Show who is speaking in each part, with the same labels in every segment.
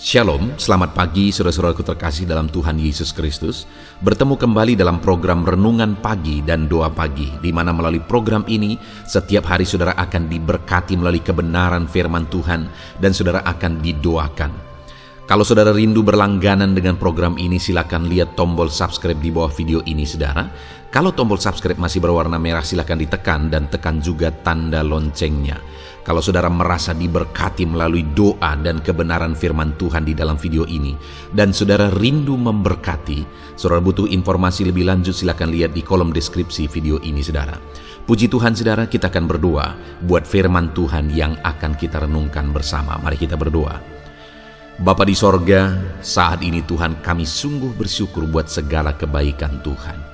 Speaker 1: Shalom, selamat pagi saudara-saudaraku terkasih dalam Tuhan Yesus Kristus. Bertemu kembali dalam program Renungan Pagi dan Doa Pagi, di mana melalui program ini setiap hari saudara akan diberkati melalui kebenaran firman Tuhan dan saudara akan didoakan. Kalau saudara rindu berlangganan dengan program ini, silakan lihat tombol subscribe di bawah video ini saudara. Kalau tombol subscribe masih berwarna merah, silakan ditekan dan tekan juga tanda loncengnya. Kalau saudara merasa diberkati melalui doa dan kebenaran firman Tuhan di dalam video ini, dan saudara rindu memberkati, saudara butuh informasi lebih lanjut, silakan lihat di kolom deskripsi video ini saudara. Puji Tuhan saudara, kita akan berdoa buat firman Tuhan yang akan kita renungkan bersama. Mari kita berdoa. Bapa di sorga, saat ini Tuhan kami sungguh bersyukur buat segala kebaikan Tuhan.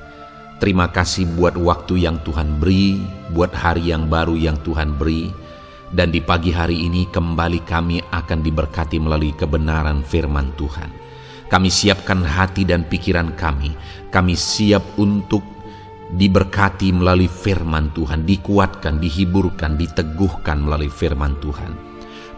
Speaker 1: Terima kasih buat waktu yang Tuhan beri, buat hari yang baru yang Tuhan beri. Dan di pagi hari ini kembali kami akan diberkati melalui kebenaran firman Tuhan. Kami siapkan hati dan pikiran kami. Kami siap untuk diberkati melalui firman Tuhan, dikuatkan, dihiburkan, diteguhkan melalui firman Tuhan.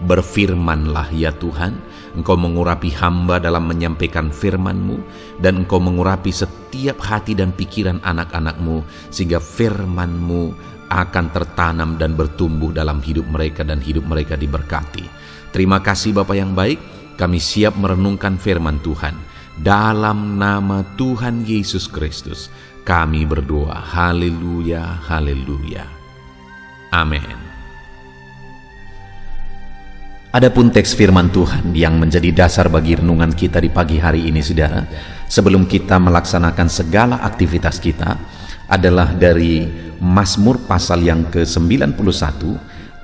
Speaker 1: Berfirmanlah ya Tuhan, Engkau mengurapi hamba dalam menyampaikan firman-Mu, dan Engkau mengurapi setiap hati dan pikiran anak-anak-Mu, sehingga firman-Mu akan tertanam dan bertumbuh dalam hidup mereka dan hidup mereka diberkati. Terima kasih Bapa yang baik, kami siap merenungkan firman Tuhan. Dalam nama Tuhan Yesus Kristus, kami berdoa. Haleluya, haleluya. Amin. Adapun teks firman Tuhan yang menjadi dasar bagi renungan kita di pagi hari ini saudara, sebelum kita melaksanakan segala aktivitas kita, adalah dari Mazmur pasal yang ke-91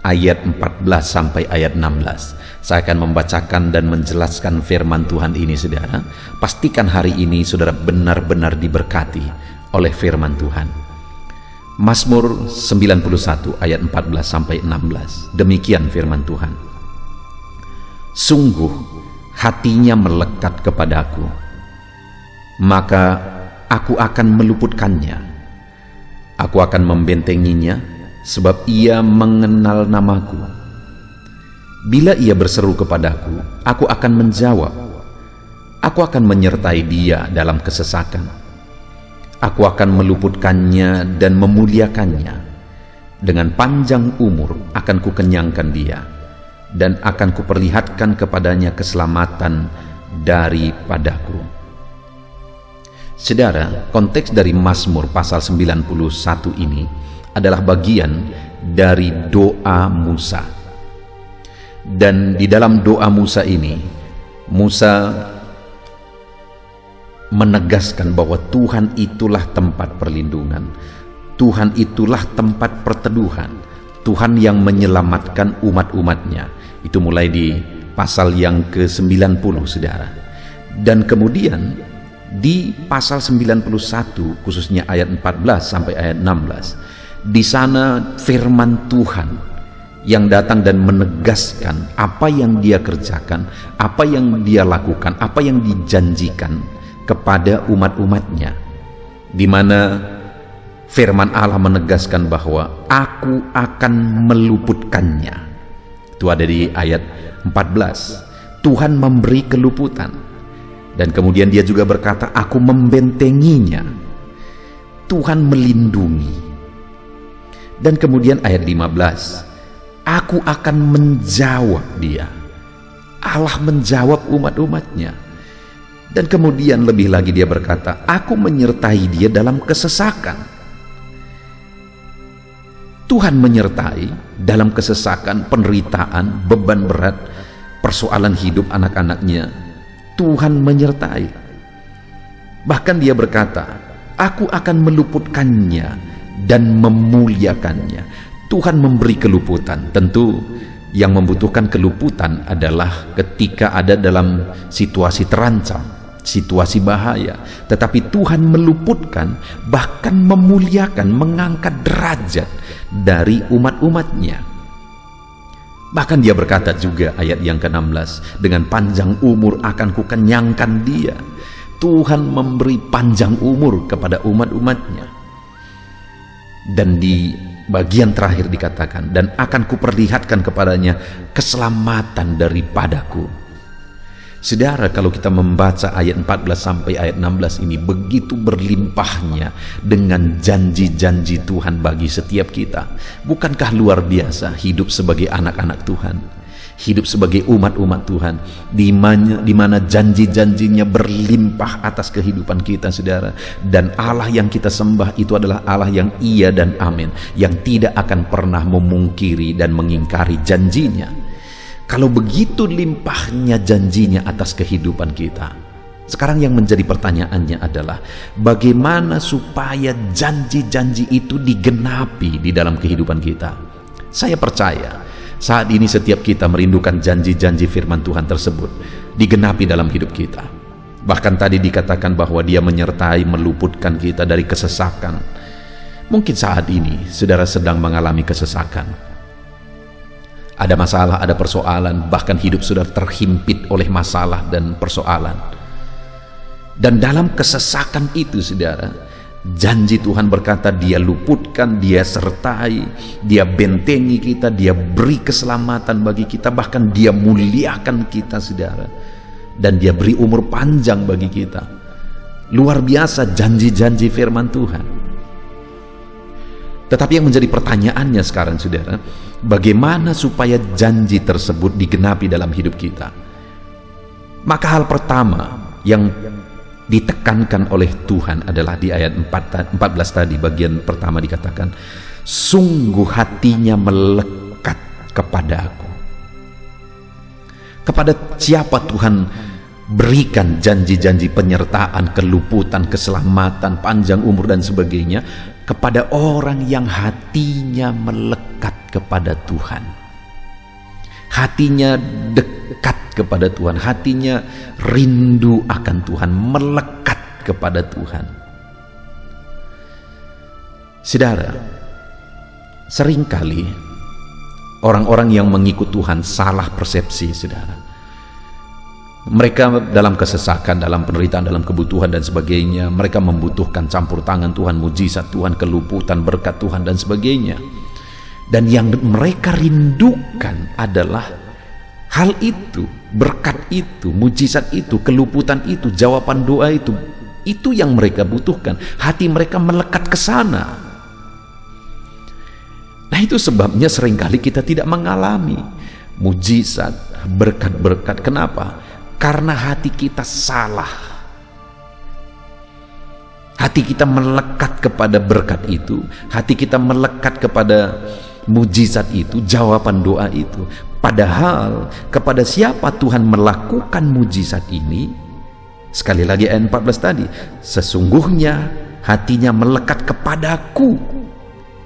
Speaker 1: ayat 14 sampai ayat 16. Saya akan membacakan dan menjelaskan firman Tuhan ini saudara. Pastikan hari ini saudara benar-benar diberkati oleh firman Tuhan. Mazmur 91 ayat 14 sampai 16. Demikian firman Tuhan. Sungguh hatinya melekat kepadaku, maka aku akan meluputkannya. Aku akan membentenginya, sebab ia mengenal namaku. Bila ia berseru kepadaku, aku akan menjawab. Aku akan menyertai dia dalam kesesakan. Aku akan meluputkannya dan memuliakannya. Dengan panjang umur akan kukenyangkan dia, dan akan kuperlihatkan kepadanya keselamatan daripadaku. Saudara, konteks dari Mazmur pasal 91 ini adalah bagian dari doa Musa. Dan di dalam doa Musa ini, Musa menegaskan bahwa Tuhan itulah tempat perlindungan, Tuhan itulah tempat perteduhan, Tuhan yang menyelamatkan umat-umatnya. Itu mulai di pasal yang ke-90 saudara. Dan kemudian di pasal 91 khususnya ayat 14 sampai ayat 16, di sana firman Tuhan yang datang dan menegaskan apa yang dia kerjakan, apa yang dia lakukan, apa yang dijanjikan kepada umat-umatnya, di mana firman Allah menegaskan bahwa aku akan meluputkannya. Itu ada di ayat 14. Tuhan memberi keluputan. Dan kemudian dia juga berkata, aku membentenginya. Tuhan melindungi. Dan kemudian ayat 15, aku akan menjawab dia. Allah menjawab umat-umatnya. Dan kemudian lebih lagi dia berkata, aku menyertai dia dalam kesesakan. Tuhan menyertai dalam kesesakan, penderitaan, beban berat, persoalan hidup anak-anaknya. Tuhan menyertai. Bahkan dia berkata, aku akan meluputkannya dan memuliakannya. Tuhan memberi keluputan. Tentu yang membutuhkan keluputan adalah ketika ada dalam situasi terancam, situasi bahaya. Tetapi Tuhan meluputkan, bahkan memuliakan, mengangkat derajat dari umat-umatnya. Bahkan dia berkata juga ayat yang ke-16, dengan panjang umur akan kukenyangkan dia. Tuhan memberi panjang umur kepada umat-umatnya. Dan di bagian terakhir dikatakan, dan akan kuperlihatkan kepadanya keselamatan daripadaku. Saudara, kalau kita membaca ayat 14 sampai ayat 16 ini, begitu berlimpahnya dengan janji-janji Tuhan bagi setiap kita. Bukankah luar biasa hidup sebagai anak-anak Tuhan, hidup sebagai umat-umat Tuhan, di mana janji-janjinya berlimpah atas kehidupan kita, saudara. Dan Allah yang kita sembah itu adalah Allah yang iya dan amin, yang tidak akan pernah memungkiri dan mengingkari janjinya. Kalau begitu limpahnya janjinya atas kehidupan kita, sekarang yang menjadi pertanyaannya adalah bagaimana supaya janji-janji itu digenapi di dalam kehidupan kita. Saya percaya saat ini setiap kita merindukan janji-janji firman Tuhan tersebut digenapi dalam hidup kita. Bahkan tadi dikatakan bahwa Dia menyertai, meluputkan kita dari kesesakan. Mungkin saat ini saudara sedang mengalami kesesakan. Ada masalah, ada persoalan, bahkan hidup sudah terhimpit oleh masalah dan persoalan. Dan dalam kesesakan itu, saudara, janji Tuhan berkata Dia luputkan, Dia sertai, Dia bentengi kita, Dia beri keselamatan bagi kita, bahkan Dia muliakan kita, saudara. Dan Dia beri umur panjang bagi kita. Luar biasa janji-janji firman Tuhan. Tetapi yang menjadi pertanyaannya sekarang, saudara, bagaimana supaya janji tersebut digenapi dalam hidup kita? Maka hal pertama yang ditekankan oleh Tuhan adalah di ayat 14 tadi, bagian pertama dikatakan, sungguh hatinya melekat kepada Aku. Kepada siapa Tuhan berikan janji-janji penyertaan, keluputan, keselamatan, panjang umur dan sebagainya? Kepada orang yang hatinya melekat kepada Tuhan, hatinya dekat kepada Tuhan, hatinya rindu akan Tuhan, melekat kepada Tuhan. Saudara, seringkali orang-orang yang mengikut Tuhan salah persepsi, saudara. Mereka dalam kesesakan, dalam penderitaan, dalam kebutuhan dan sebagainya, mereka membutuhkan campur tangan Tuhan, mujizat Tuhan, keluputan, berkat Tuhan dan sebagainya. Dan yang mereka rindukan adalah hal itu, berkat itu, mujizat itu, keluputan itu, jawaban doa itu yang mereka butuhkan. Hati mereka melekat ke sana. Nah, itu sebabnya seringkali kita tidak mengalami mujizat, berkat-berkat. Kenapa? Karena hati kita salah. Hati kita melekat kepada berkat itu, hati kita melekat kepada mujizat itu, jawaban doa itu. Padahal kepada siapa Tuhan melakukan mujizat ini? Sekali lagi ayat 14 tadi, sesungguhnya hatinya melekat kepadaku,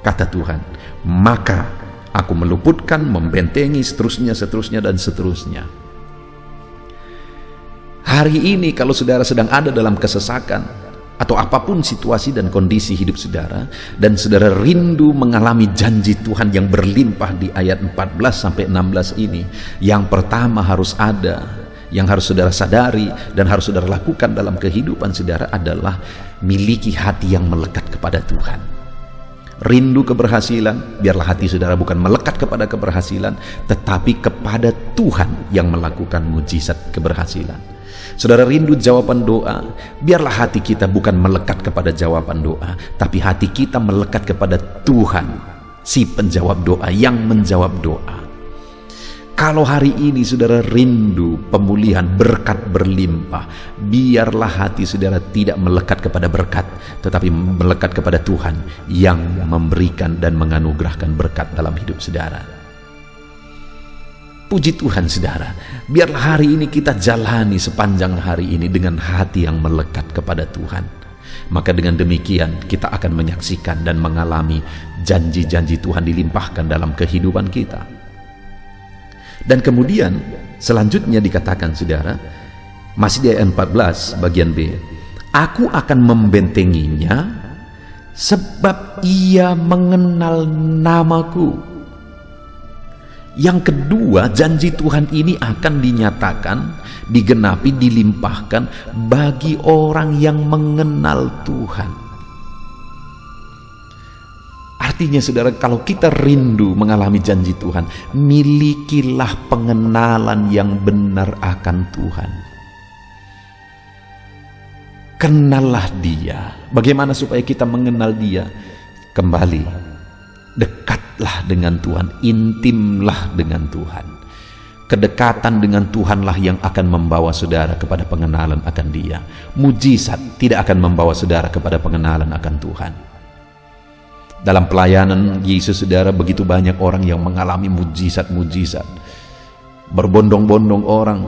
Speaker 1: kata Tuhan, maka Aku meluputkan, membentengi, seterusnya dan seterusnya. Hari ini kalau saudara sedang ada dalam kesesakan atau apapun situasi dan kondisi hidup saudara, dan saudara rindu mengalami janji Tuhan yang berlimpah di ayat 14 sampai 16 ini, yang pertama harus ada, yang harus saudara sadari dan harus saudara lakukan dalam kehidupan saudara adalah miliki hati yang melekat kepada Tuhan. Rindu keberhasilan, biarlah hati saudara bukan melekat kepada keberhasilan, tetapi kepada Tuhan yang melakukan mujizat keberhasilan. Saudara rindu jawaban doa, biarlah hati kita bukan melekat kepada jawaban doa, tapi hati kita melekat kepada Tuhan, si penjawab doa, yang menjawab doa. Kalau hari ini saudara rindu pemulihan, berkat berlimpah, biarlah hati saudara tidak melekat kepada berkat, tetapi melekat kepada Tuhan yang memberikan dan menganugerahkan berkat dalam hidup saudara. Puji Tuhan saudara, biarlah hari ini kita jalani sepanjang hari ini dengan hati yang melekat kepada Tuhan. Maka dengan demikian kita akan menyaksikan dan mengalami janji-janji Tuhan dilimpahkan dalam kehidupan kita. Dan kemudian selanjutnya dikatakan saudara, masih di ayat 14 bagian B, Aku akan membentenginya sebab ia mengenal namaku. Yang kedua, janji Tuhan ini akan dinyatakan, digenapi, dilimpahkan bagi orang yang mengenal Tuhan. Artinya saudara, kalau kita rindu mengalami janji Tuhan, milikilah pengenalan yang benar akan Tuhan. Kenallah Dia. Bagaimana supaya kita mengenal Dia? Kembali, dekatlah dengan Tuhan, intimlah dengan Tuhan. Kedekatan dengan Tuhanlah yang akan membawa saudara kepada pengenalan akan Dia. Mujizat tidak akan membawa saudara kepada pengenalan akan Tuhan. Dalam pelayanan Yesus, saudara, begitu banyak orang yang mengalami mujizat-mujizat. Berbondong-bondong orang,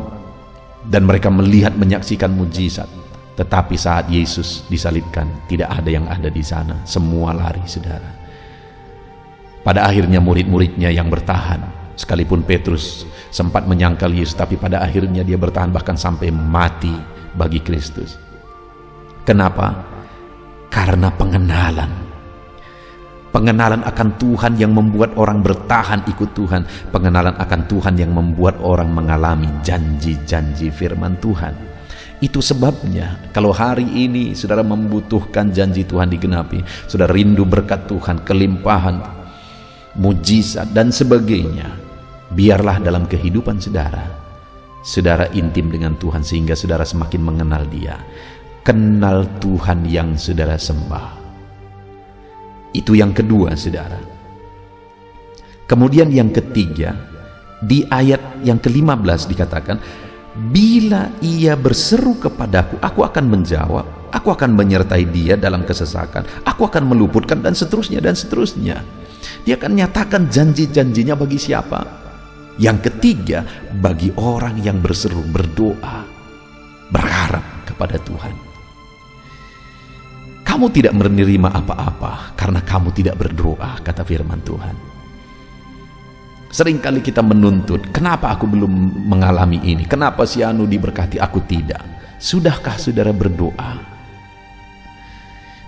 Speaker 1: dan mereka melihat, menyaksikan mujizat. Tetapi saat Yesus disalibkan, tidak ada yang ada di sana. Semua lari, saudara. Pada akhirnya murid-muridnya yang bertahan. Sekalipun Petrus sempat menyangkal Yesus, tapi pada akhirnya dia bertahan bahkan sampai mati bagi Kristus. Kenapa? Karena pengenalan. Pengenalan akan Tuhan yang membuat orang bertahan ikut Tuhan. Pengenalan akan Tuhan yang membuat orang mengalami janji-janji firman Tuhan. Itu sebabnya kalau hari ini saudara membutuhkan janji Tuhan digenapi, saudara rindu berkat Tuhan, kelimpahan, mujizat dan sebagainya, biarlah dalam kehidupan saudara intim dengan Tuhan sehingga saudara semakin mengenal Dia. Kenal Tuhan yang saudara sembah. Itu yang kedua, saudara. Kemudian yang ketiga, di ayat yang ke-15 dikatakan, bila ia berseru kepadaku, aku akan menjawab, aku akan menyertai dia dalam kesesakan, aku akan meluputkan, dan seterusnya dan seterusnya. Dia akan nyatakan janji-janjinya bagi siapa? Yang ketiga, bagi orang yang berseru, berdoa, berharap kepada Tuhan. Kamu tidak menerima apa-apa karena kamu tidak berdoa, kata firman Tuhan. Seringkali kita menuntut, kenapa aku belum mengalami ini? Kenapa si anu diberkati, aku tidak? Sudahkah saudara berdoa?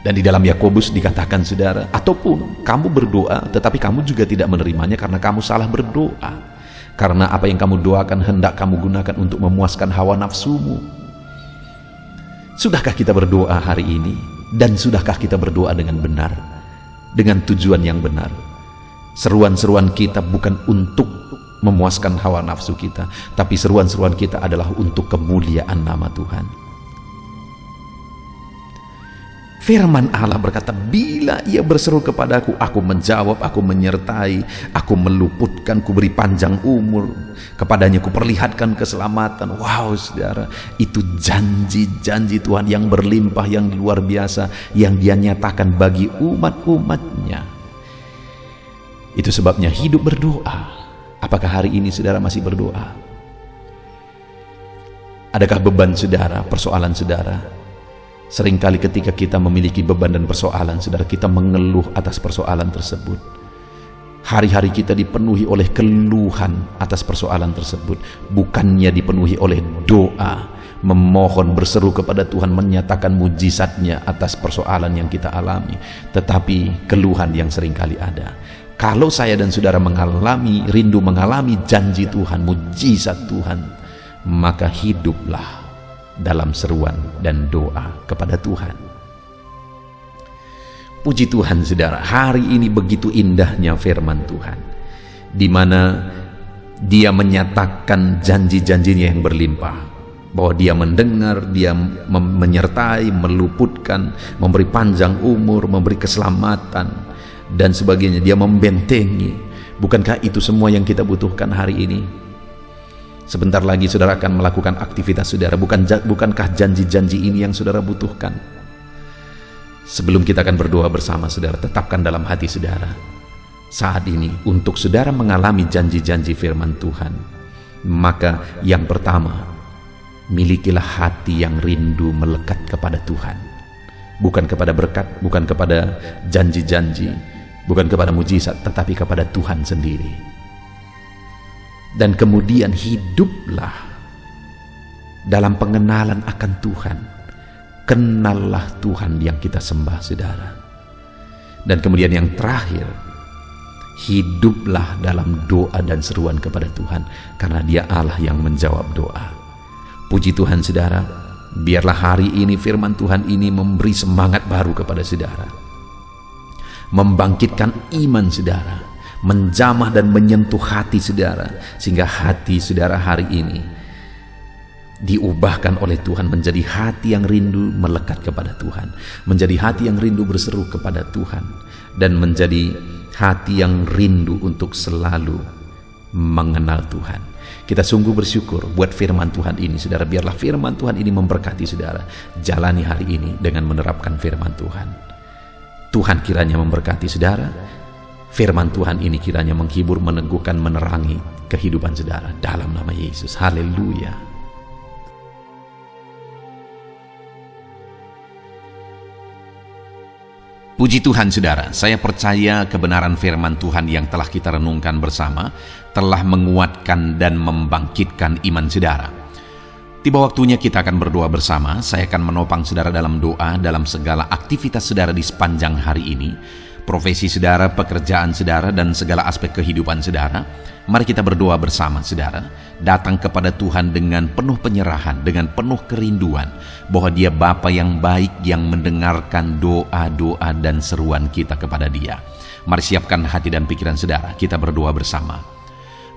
Speaker 1: Dan di dalam Yakobus dikatakan, saudara, ataupun kamu berdoa tetapi kamu juga tidak menerimanya karena kamu salah berdoa. Karena apa yang kamu doakan hendak kamu gunakan untuk memuaskan hawa nafsumu. Sudahkah kita berdoa hari ini? Dan sudahkah kita berdoa dengan benar? Dengan tujuan yang benar? Seruan-seruan kita bukan untuk memuaskan hawa nafsu kita, tapi seruan-seruan kita adalah untuk kemuliaan nama Tuhan. Firman Allah berkata, bila ia berseru kepadaku, aku menjawab, aku menyertai, aku meluputkan, ku beri panjang umur, kepadanya ku perlihatkan keselamatan. Wow, saudara, itu janji-janji Tuhan yang berlimpah, yang luar biasa, yang Dia nyatakan bagi umat-umatnya. Itu sebabnya hidup berdoa. Apakah hari ini saudara masih berdoa? Adakah beban saudara, persoalan saudara? Seringkali ketika kita memiliki beban dan persoalan, saudara, kita mengeluh atas persoalan tersebut. Hari-hari kita dipenuhi oleh keluhan atas persoalan tersebut, bukannya dipenuhi oleh doa, memohon, berseru kepada Tuhan, menyatakan mujizatnya atas persoalan yang kita alami, tetapi keluhan yang seringkali ada. Kalau saya dan saudara mengalami, rindu mengalami janji Tuhan, mujizat Tuhan, maka hiduplah dalam seruan dan doa kepada Tuhan. Puji Tuhan, saudara, hari ini begitu indahnya firman Tuhan, di mana Dia menyatakan janji-janjinya yang berlimpah, bahwa Dia mendengar, Dia menyertai, meluputkan, memberi panjang umur, memberi keselamatan dan sebagainya. Dia membentengi. Bukankah itu semua yang kita butuhkan hari ini? Sebentar lagi saudara akan melakukan aktivitas saudara. Bukankah janji-janji ini yang saudara butuhkan? Sebelum kita akan berdoa bersama, saudara, tetapkan dalam hati saudara, saat ini untuk saudara mengalami janji-janji firman Tuhan, maka yang pertama, milikilah hati yang rindu melekat kepada Tuhan. Bukan kepada berkat, bukan kepada janji-janji, bukan kepada mujizat, tetapi kepada Tuhan sendiri. Dan kemudian hiduplah dalam pengenalan akan Tuhan. Kenallah Tuhan yang kita sembah, saudara. Dan kemudian yang terakhir, hiduplah dalam doa dan seruan kepada Tuhan, karena Dia Allah yang menjawab doa. Puji Tuhan, saudara, biarlah hari ini firman Tuhan ini memberi semangat baru kepada saudara, membangkitkan iman saudara, menjamah dan menyentuh hati saudara, sehingga hati saudara hari ini diubahkan oleh Tuhan menjadi hati yang rindu melekat kepada Tuhan, menjadi hati yang rindu berseru kepada Tuhan, dan menjadi hati yang rindu untuk selalu mengenal Tuhan. Kita sungguh bersyukur buat firman Tuhan ini, saudara. Biarlah firman Tuhan ini memberkati saudara. Jalani hari ini dengan menerapkan firman Tuhan. Tuhan kiranya memberkati saudara. Firman Tuhan ini kiranya menghibur, meneguhkan, menerangi kehidupan saudara. Dalam nama Yesus. Haleluya. Puji Tuhan saudara, saya percaya kebenaran firman Tuhan yang telah kita renungkan bersama telah menguatkan dan membangkitkan iman saudara. Tiba waktunya kita akan berdoa bersama. Saya akan menopang saudara dalam doa dalam segala aktivitas saudara di sepanjang hari ini. Profesi saudara, pekerjaan saudara, dan segala aspek kehidupan saudara. Mari kita berdoa bersama saudara. Datang kepada Tuhan dengan penuh penyerahan, dengan penuh kerinduan bahwa Dia Bapa yang baik yang mendengarkan doa-doa dan seruan kita kepada Dia. Mari siapkan hati dan pikiran saudara, kita berdoa bersama.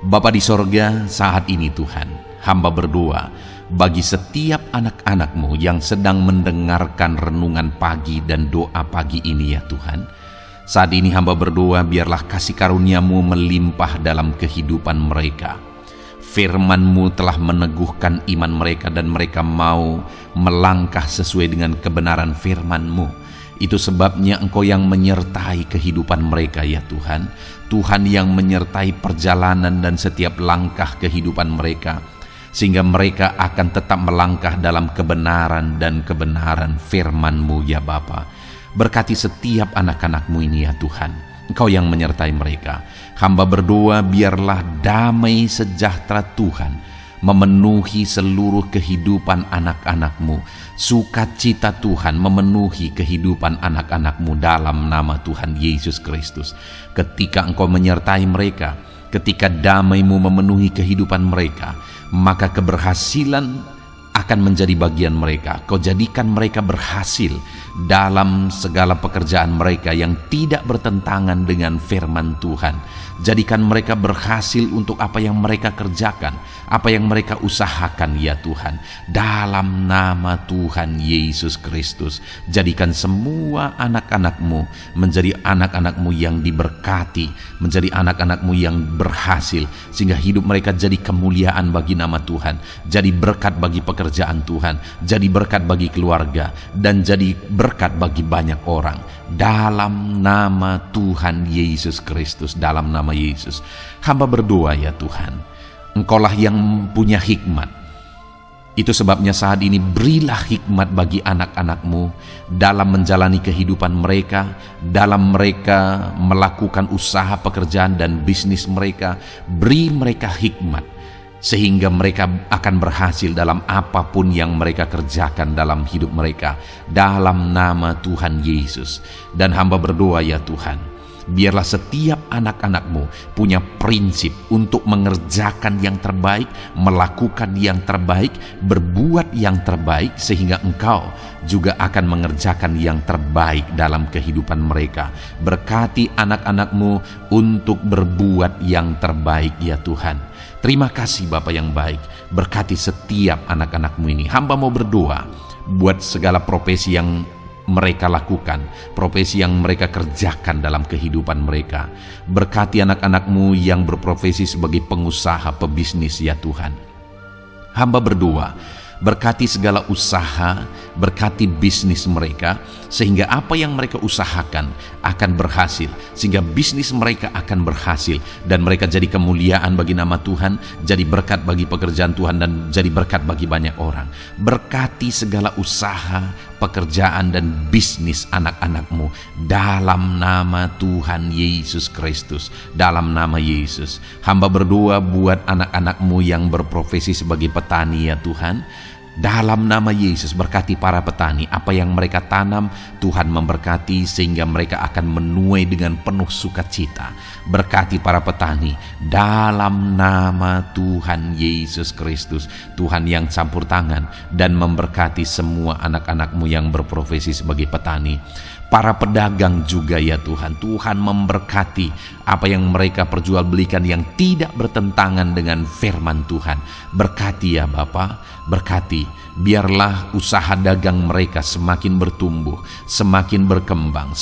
Speaker 1: Bapa di sorga, saat ini Tuhan, hamba berdoa bagi setiap anak-anak-Mu yang sedang mendengarkan renungan pagi dan doa pagi ini ya Tuhan. Saat ini hamba berdoa biarlah kasih karunia-Mu melimpah dalam kehidupan mereka. Firman-Mu telah meneguhkan iman mereka dan mereka mau melangkah sesuai dengan kebenaran firman-Mu. Itu sebabnya Engkau yang menyertai kehidupan mereka ya Tuhan. Tuhan yang menyertai perjalanan dan setiap langkah kehidupan mereka, sehingga mereka akan tetap melangkah dalam kebenaran dan kebenaran firman-Mu ya Bapa. Berkati setiap anak-anak-Mu ini ya Tuhan. Engkau yang menyertai mereka. Hamba berdoa biarlah damai sejahtera Tuhan memenuhi seluruh kehidupan anak-anak-Mu. Sukacita Tuhan memenuhi kehidupan anak-anak-Mu dalam nama Tuhan Yesus Kristus. Ketika Engkau menyertai mereka, ketika damai-Mu memenuhi kehidupan mereka, maka keberhasilan akan menjadi bagian mereka. Kau jadikan mereka berhasil dalam segala pekerjaan mereka yang tidak bertentangan dengan firman Tuhan. Jadikan mereka berhasil untuk apa yang mereka kerjakan, apa yang mereka usahakan ya Tuhan. Dalam nama Tuhan Yesus Kristus, jadikan semua anak-anak-Mu menjadi anak-anak-Mu yang diberkati, menjadi anak-anak-Mu yang berhasil, sehingga hidup mereka jadi kemuliaan bagi nama Tuhan, jadi berkat bagi pekerjaan Tuhan, jadi berkat bagi keluarga, dan jadi berkat bagi banyak orang. Dalam nama Tuhan Yesus Kristus, dalam nama Yesus, hamba berdoa ya Tuhan, Engkaulah yang punya hikmat. Itu sebabnya saat ini berilah hikmat bagi anak-anak-Mu dalam menjalani kehidupan mereka, dalam mereka melakukan usaha pekerjaan dan bisnis mereka. Beri mereka hikmat sehingga mereka akan berhasil dalam apapun yang mereka kerjakan dalam hidup mereka, dalam nama Tuhan Yesus. Dan hamba berdoa ya Tuhan, biarlah setiap anak-anak-Mu punya prinsip untuk mengerjakan yang terbaik, melakukan yang terbaik, berbuat yang terbaik, sehingga Engkau juga akan mengerjakan yang terbaik dalam kehidupan mereka. Berkati anak-anak-Mu untuk berbuat yang terbaik ya Tuhan. Terima kasih Bapa yang baik. Berkati setiap anak-anak-Mu ini. Hamba mau berdoa buat segala profesi yang mereka lakukan, profesi yang mereka kerjakan dalam kehidupan mereka. Berkati anak-anak-Mu yang berprofesi sebagai pengusaha, pebisnis ya Tuhan. Hamba berdoa, berkati segala usaha, berkati bisnis mereka, sehingga apa yang mereka usahakan akan berhasil, sehingga bisnis mereka akan berhasil, dan mereka jadi kemuliaan bagi nama Tuhan, jadi berkat bagi pekerjaan Tuhan, dan jadi berkat bagi banyak orang. Berkati segala usaha, pekerjaan, dan bisnis anak-anak-Mu dalam nama Tuhan Yesus Kristus, dalam nama Yesus. Hamba berdoa buat anak-anak-Mu yang berprofesi sebagai petani ya Tuhan. Dalam nama Yesus, berkati para petani. Apa yang mereka tanam, Tuhan memberkati sehingga mereka akan menuai dengan penuh sukacita. Berkati para petani dalam nama Tuhan Yesus Kristus. Tuhan yang campur tangan dan memberkati semua anak-anak-Mu yang berprofesi sebagai petani. Para pedagang juga ya Tuhan, Tuhan memberkati apa yang mereka perjualbelikan yang tidak bertentangan dengan firman Tuhan. Berkati ya Bapa, berkati. Biarlah usaha dagang mereka semakin bertumbuh, semakin berkembang,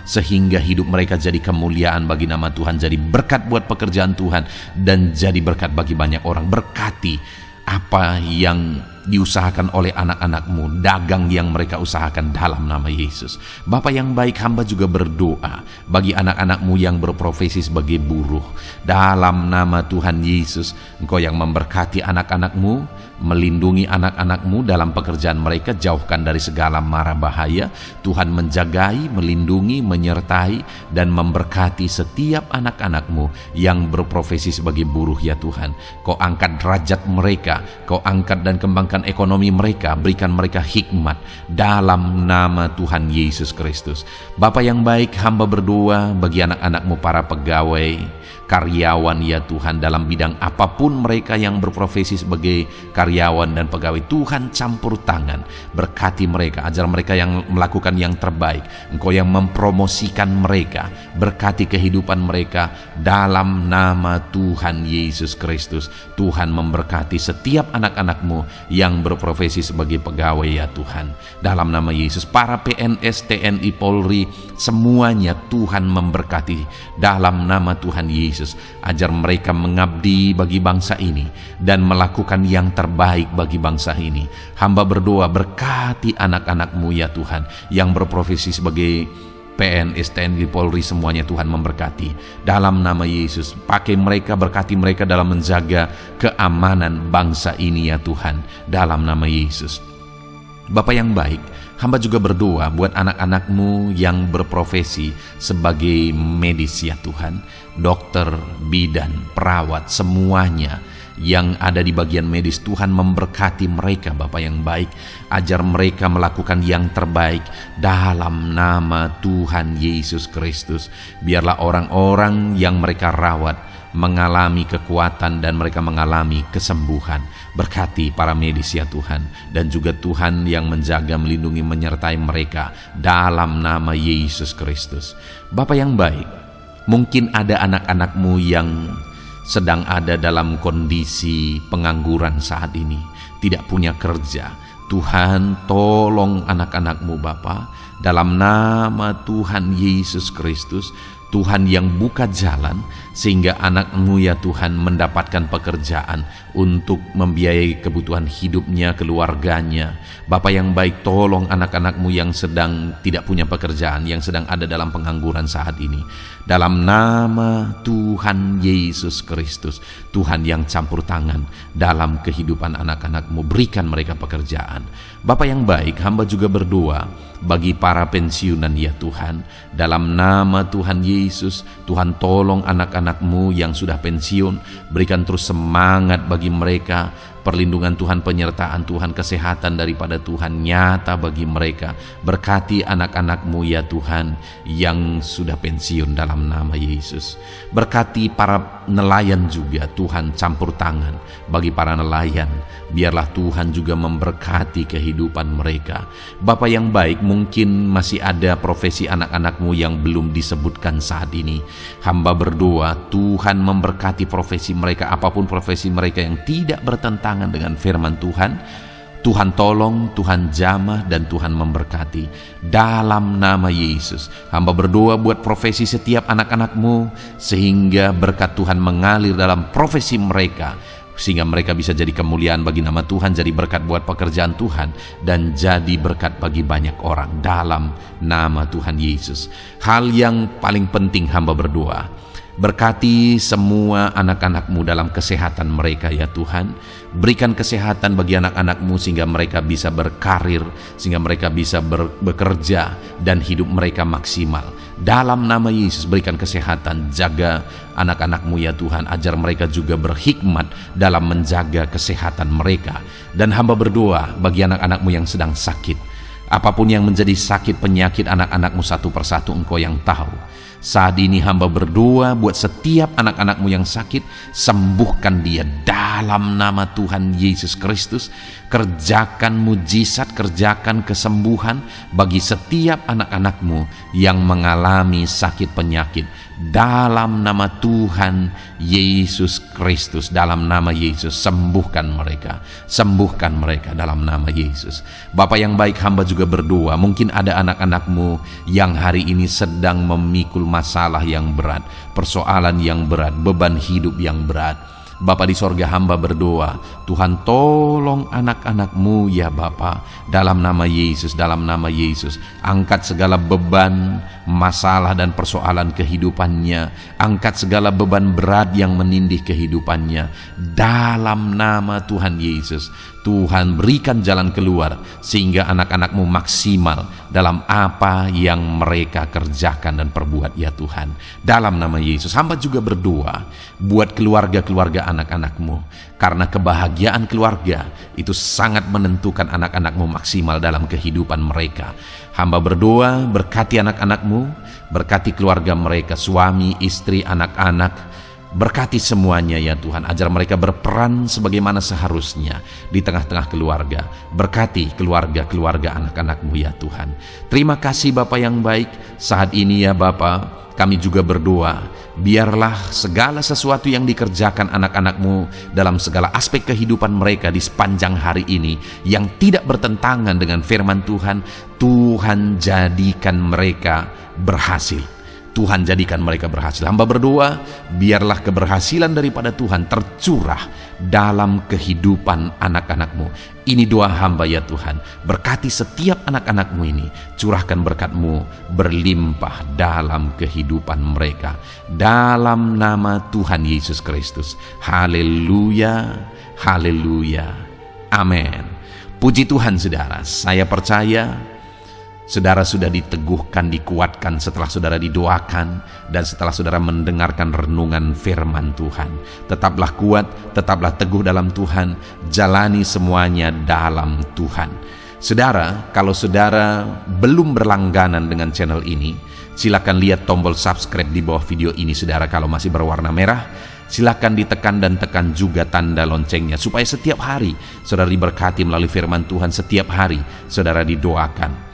Speaker 1: sehingga hidup mereka jadi kemuliaan bagi nama Tuhan, jadi berkat buat pekerjaan Tuhan, dan jadi berkat bagi banyak orang. Berkati apa yang diusahakan oleh anak-anak-Mu, dagang yang mereka usahakan dalam nama Yesus. Bapa yang baik, hamba juga berdoa bagi anak-anak-Mu yang berprofesi sebagai buruh. Dalam nama Tuhan Yesus, Engkau yang memberkati anak-anak-Mu, melindungi anak-anak-Mu dalam pekerjaan mereka, jauhkan dari segala mara bahaya. Tuhan menjagai, melindungi, menyertai, dan memberkati setiap anak-anak-Mu yang berprofesi sebagai buruh ya Tuhan. Kau angkat derajat mereka, Kau angkat dan kembangkan ekonomi mereka, berikan mereka hikmat dalam nama Tuhan Yesus Kristus. Bapa yang baik, hamba berdoa bagi anak-anak-Mu para pegawai, karyawan ya Tuhan, dalam bidang apapun mereka yang berprofesi sebagai karyawan dan pegawai. Tuhan campur tangan, berkati mereka, ajar mereka yang melakukan yang terbaik. Engkau yang mempromosikan mereka, berkati kehidupan mereka dalam nama Tuhan Yesus Kristus. Tuhan memberkati setiap anak-anak-Mu yang berprofesi sebagai pegawai ya Tuhan, dalam nama Yesus. Para PNS, TNI, Polri, semuanya Tuhan memberkati dalam nama Tuhan Yesus. Ajar mereka mengabdi bagi bangsa ini dan melakukan yang terbaik bagi bangsa ini. Hamba berdoa, berkati anak-anak-Mu ya Tuhan yang berprofesi sebagai PNS, TNI, Polri, semuanya Tuhan memberkati dalam nama Yesus. Pakai mereka, berkati mereka dalam menjaga keamanan bangsa ini ya Tuhan, dalam nama Yesus. Bapa yang baik, hamba juga berdoa buat anak-anak-Mu yang berprofesi sebagai medis ya Tuhan, dokter, bidan, perawat, semuanya yang ada di bagian medis. Tuhan memberkati mereka Bapa yang baik, ajar mereka melakukan yang terbaik dalam nama Tuhan Yesus Kristus. Biarlah orang-orang yang mereka rawat mengalami kekuatan dan mereka mengalami kesembuhan. Berkati para medis ya Tuhan, dan juga Tuhan yang menjaga, melindungi, menyertai mereka dalam nama Yesus Kristus. Bapa yang baik, mungkin ada anak-anak-Mu yang sedang ada dalam kondisi pengangguran saat ini, tidak punya kerja. Tuhan, tolong anak-anak-Mu Bapa, dalam nama Tuhan Yesus Kristus. Tuhan yang buka jalan sehingga anak-Mu ya Tuhan mendapatkan pekerjaan untuk membiayai kebutuhan hidupnya, keluarganya. Bapa yang baik, tolong anak-anak-Mu yang sedang tidak punya pekerjaan, yang sedang ada dalam pengangguran saat ini. Dalam nama Tuhan Yesus Kristus, Tuhan yang campur tangan dalam kehidupan anak-anak-Mu, berikan mereka pekerjaan. Bapa yang baik, hamba juga berdoa bagi para pensiunan ya Tuhan, dalam nama Tuhan Yesus. Tuhan tolong anak-anak-Mu yang sudah pensiun, berikan terus semangat bagi mereka, perlindungan Tuhan, penyertaan Tuhan, kesehatan daripada Tuhan nyata bagi mereka. Berkati anak-anak-Mu ya Tuhan yang sudah pensiun dalam nama Yesus. Berkati para nelayan juga, Tuhan campur tangan bagi para nelayan. Biarlah Tuhan juga memberkati kehidupan mereka. Bapa yang baik, mungkin masih ada profesi anak-anak-Mu yang belum disebutkan saat ini. Hamba berdoa Tuhan memberkati profesi mereka, apapun profesi mereka yang tidak bertentangan dengan firman Tuhan. Tuhan tolong, Tuhan jamah, dan Tuhan memberkati dalam nama Yesus. Hamba berdoa buat profesi setiap anak-anak-Mu, sehingga berkat Tuhan mengalir dalam profesi mereka, sehingga mereka bisa jadi kemuliaan bagi nama Tuhan, jadi berkat buat pekerjaan Tuhan, dan jadi berkat bagi banyak orang dalam nama Tuhan Yesus. Hal yang paling penting hamba berdoa, berkati semua anak-anak-Mu dalam kesehatan mereka ya Tuhan. Berikan kesehatan bagi anak-anak-Mu sehingga mereka bisa berkarir, sehingga mereka bisa bekerja dan hidup mereka maksimal. Dalam nama Yesus berikan kesehatan, jaga anak-anak-Mu ya Tuhan, ajar mereka juga berhikmat dalam menjaga kesehatan mereka. Dan hamba berdoa bagi anak-anak-Mu yang sedang sakit, apapun yang menjadi sakit penyakit anak-anak-Mu satu persatu Engkau yang tahu. Saat ini hamba berdoa buat setiap anak-anak-Mu yang sakit, sembuhkan dia dalam nama Tuhan Yesus Kristus. Kerjakan mujizat, kerjakan kesembuhan bagi setiap anak-anak-Mu yang mengalami sakit penyakit. Dalam nama Tuhan Yesus Kristus, dalam nama Yesus, sembuhkan mereka dalam nama Yesus. Bapa yang baik, hamba juga berdoa, mungkin ada anak-anak-Mu yang hari ini sedang memikul masalah yang berat, persoalan yang berat, beban hidup yang berat. Bapa di sorga, hamba berdoa, Tuhan tolong anak-anak-Mu ya Bapa, dalam nama Yesus, dalam nama Yesus. Angkat segala beban, masalah dan persoalan kehidupannya, angkat segala beban berat yang menindih kehidupannya, dalam nama Tuhan Yesus. Tuhan berikan jalan keluar sehingga anak-anak-Mu maksimal dalam apa yang mereka kerjakan dan perbuat ya Tuhan. Dalam nama Yesus, hamba juga berdoa buat keluarga-keluarga anak-anak-Mu, karena kebahagiaan keluarga itu sangat menentukan anak-anak-Mu maksimal dalam kehidupan mereka. Hamba berdoa, berkati anak-anak-Mu, berkati keluarga mereka, suami, istri, anak-anak. Berkati semuanya ya Tuhan, ajar mereka berperan sebagaimana seharusnya di tengah-tengah keluarga. Berkati keluarga-keluarga anak-anak-Mu ya Tuhan. Terima kasih Bapa yang baik. Saat ini ya Bapa, kami juga berdoa, biarlah segala sesuatu yang dikerjakan anak-anak-Mu dalam segala aspek kehidupan mereka di sepanjang hari ini yang tidak bertentangan dengan firman Tuhan, Tuhan jadikan mereka berhasil. Tuhan jadikan mereka berhasil. Hamba berdoa, biarlah keberhasilan daripada Tuhan tercurah dalam kehidupan anak-anak-Mu. Ini doa hamba ya Tuhan. Berkati setiap anak-anak-Mu ini. Curahkan berkat-Mu berlimpah dalam kehidupan mereka. Dalam nama Tuhan Yesus Kristus. Haleluya, haleluya, amin. Puji Tuhan saudara, saya percaya saudara sudah diteguhkan, dikuatkan setelah saudara didoakan dan setelah saudara mendengarkan renungan firman Tuhan. Tetaplah kuat, tetaplah teguh dalam Tuhan, jalani semuanya dalam Tuhan. Saudara, kalau saudara belum berlangganan dengan channel ini, silakan lihat tombol subscribe di bawah video ini saudara. Kalau masih berwarna merah, silakan ditekan dan tekan juga tanda loncengnya supaya setiap hari saudara diberkati melalui firman Tuhan. Setiap hari saudara didoakan.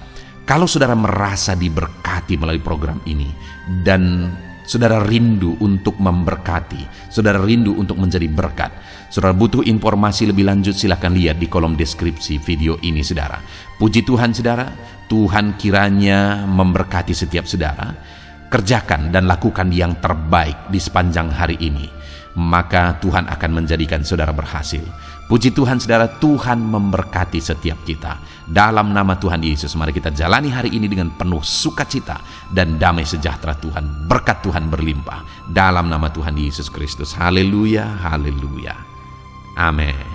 Speaker 1: Kalau saudara merasa diberkati melalui program ini dan saudara rindu untuk memberkati, saudara rindu untuk menjadi berkat, saudara butuh informasi lebih lanjut, silakan lihat di kolom deskripsi video ini saudara. Puji Tuhan saudara, Tuhan kiranya memberkati setiap saudara. Kerjakan dan lakukan yang terbaik di sepanjang hari ini, maka Tuhan akan menjadikan saudara berhasil. Puji Tuhan saudara, Tuhan memberkati setiap kita. Dalam nama Tuhan Yesus, mari kita jalani hari ini dengan penuh sukacita dan damai sejahtera Tuhan. Berkat Tuhan berlimpah dalam nama Tuhan Yesus Kristus. Haleluya, haleluya, amin.